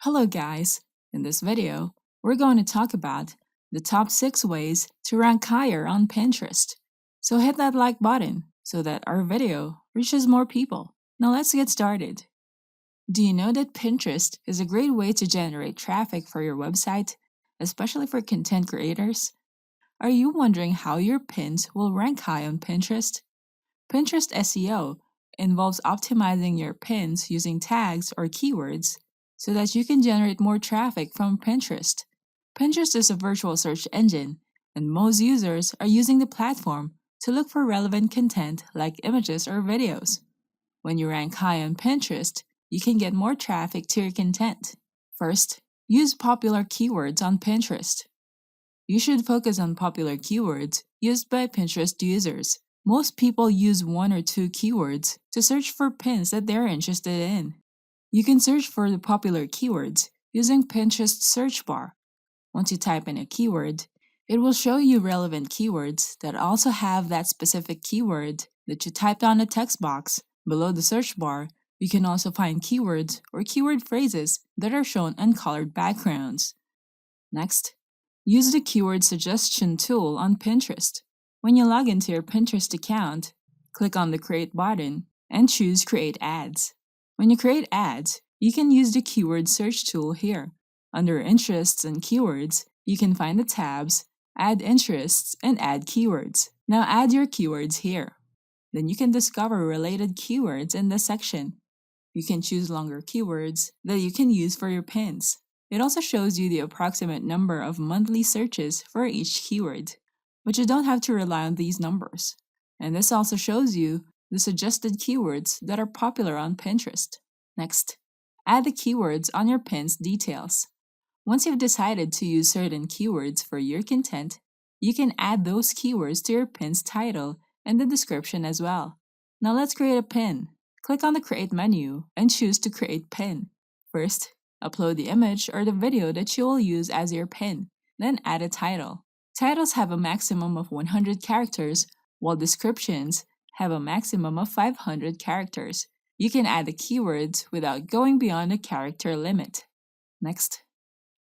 Hello guys! In this video, we're going to talk about the top 6 ways to rank higher on Pinterest. So hit that like button so that our video reaches more people. Now let's get started. Do you know that Pinterest is a great way to generate traffic for your website, especially for content creators? Are you wondering how your pins will rank high on Pinterest? Pinterest SEO involves optimizing your pins using tags or keywords so that you can generate more traffic from Pinterest. Pinterest is a virtual search engine, and most users are using the platform to look for relevant content like images or videos. When you rank high on Pinterest, you can get more traffic to your content. First, use popular keywords on Pinterest. You should focus on popular keywords used by Pinterest users. Most people use 1 or 2 keywords to search for pins that they're interested in. You can search for the popular keywords using Pinterest's search bar. Once you type in a keyword, it will show you relevant keywords that also have that specific keyword that you typed on the text box. Below the search bar, you can also find keywords or keyword phrases that are shown on colored backgrounds. Next, use the keyword suggestion tool on Pinterest. When you log into your Pinterest account, click on the Create button and choose Create Ads. When you create ads, you can use the keyword search tool here. Under Interests and Keywords, you can find the tabs Add Interests and Add Keywords. Now add your keywords here. Then you can discover related keywords in this section. You can choose longer keywords that you can use for your pins. It also shows you the approximate number of monthly searches for each keyword, but you don't have to rely on these numbers. And this also shows you the suggested keywords that are popular on Pinterest. Next, add the keywords on your pin's details. Once you've decided to use certain keywords for your content, you can add those keywords to your pin's title and the description as well. Now let's create a pin. Click on the Create menu and choose to create pin. First, upload the image or the video that you will use as your pin. Then add a title. Titles have a maximum of 100 characters, while descriptions have a maximum of 500 characters. You can add the keywords without going beyond the character limit. Next,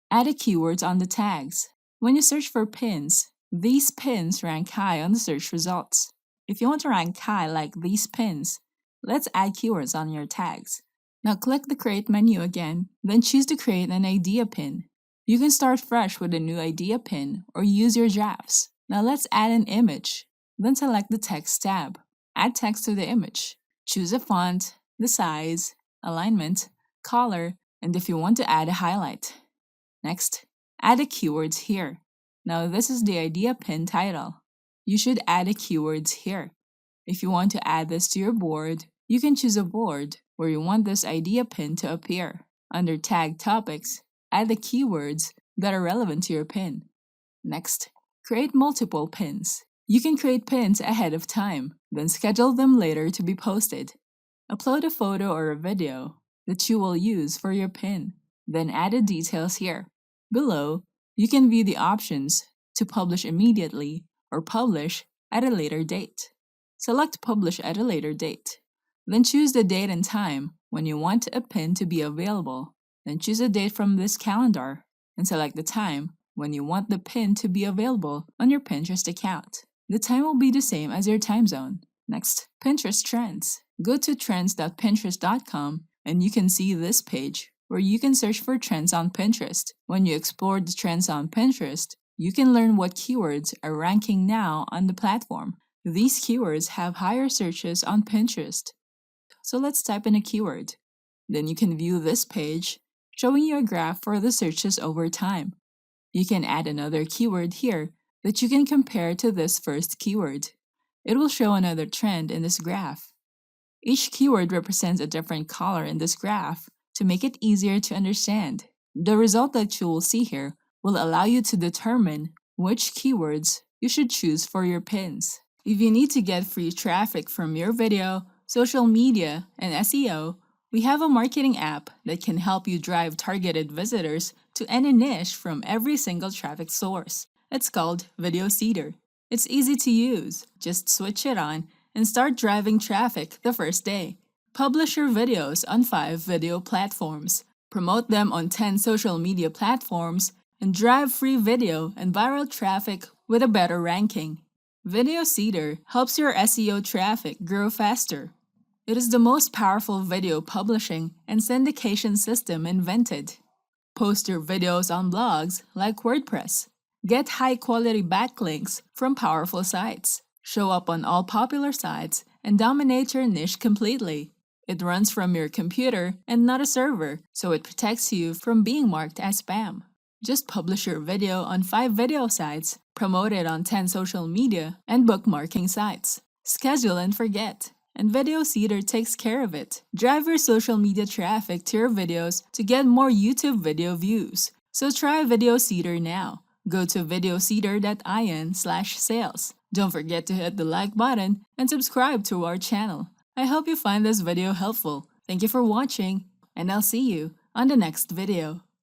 add the keywords on the tags. When you search for pins, these pins rank high on the search results. If you want to rank high like these pins, let's add keywords on your tags. Now click the Create menu again, then choose to create an idea pin. You can start fresh with a new idea pin or use your drafts. Now let's add an image. Then select the Text tab. Add text to the image. Choose a font, the size, alignment, color, and if you want to add a highlight. Next, add the keywords here. Now this is the idea pin title. You should add the keywords here. If you want to add this to your board, you can choose a board where you want this idea pin to appear. Under Tag Topics, add the keywords that are relevant to your pin. Next, create multiple pins. You can create pins ahead of time, then schedule them later to be posted. Upload a photo or a video that you will use for your pin, then add the details here. Below, you can view the options to publish immediately or publish at a later date. Select Publish at a later date. Then choose the date and time when you want a pin to be available. Then choose a date from this calendar and select the time when you want the pin to be available on your Pinterest account. The time will be the same as your time zone. Next, Pinterest Trends. Go to trends.pinterest.com and you can see this page where you can search for trends on Pinterest. When you explore the trends on Pinterest, you can learn what keywords are ranking now on the platform. These keywords have higher searches on Pinterest. So let's type in a keyword. Then you can view this page showing you a graph for the searches over time. You can add another keyword here that you can compare to this first keyword. It will show another trend in this graph. Each keyword represents a different color in this graph to make it easier to understand. The result that you will see here will allow you to determine which keywords you should choose for your pins. If you need to get free traffic from your video, social media, and SEO, we have a marketing app that can help you drive targeted visitors to any niche from every single traffic source. It's called Cedar. It's easy to use. Just switch it on and start driving traffic the first day. Publish your videos on 5 video platforms. Promote them on 10 social media platforms and drive free video and viral traffic with a better ranking. Video Cedar helps your SEO traffic grow faster. It is the most powerful video publishing and syndication system invented. Post your videos on blogs like WordPress. Get high-quality backlinks from powerful sites. Show up on all popular sites and dominate your niche completely. It runs from your computer and not a server, so it protects you from being marked as spam. Just publish your video on 5 video sites, promote it on 10 social media and bookmarking sites. Schedule and forget. And Video Cedar takes care of it. Drive your social media traffic to your videos to get more YouTube video views. So try Video Cedar now. Go to videocedar.in/sales. Don't forget to hit the like button and subscribe to our channel. I hope you find this video helpful. Thank you for watching, and I'll see you on the next video.